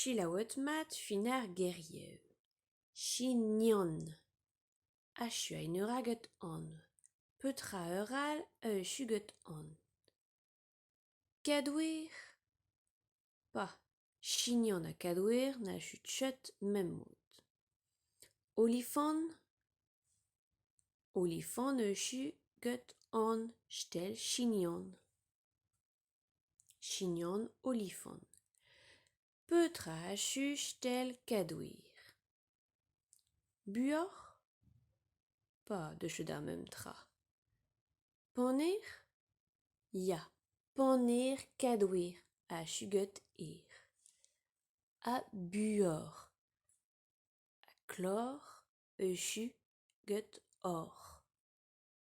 Shilawet mat finar geriev. Chignon. Achu ein euraget on. Petra eural chuget on. Kadouir. Pa. Chignon a kadouir na chut memmout. Olifant. Olifant chuget on stel chignon. Chignon olifant. Petra achu stel kadouir. Buor? Pa de chedar mem tra. Panner? Ya, panner kadouir a chuget er. A buor. A chlor chuget or.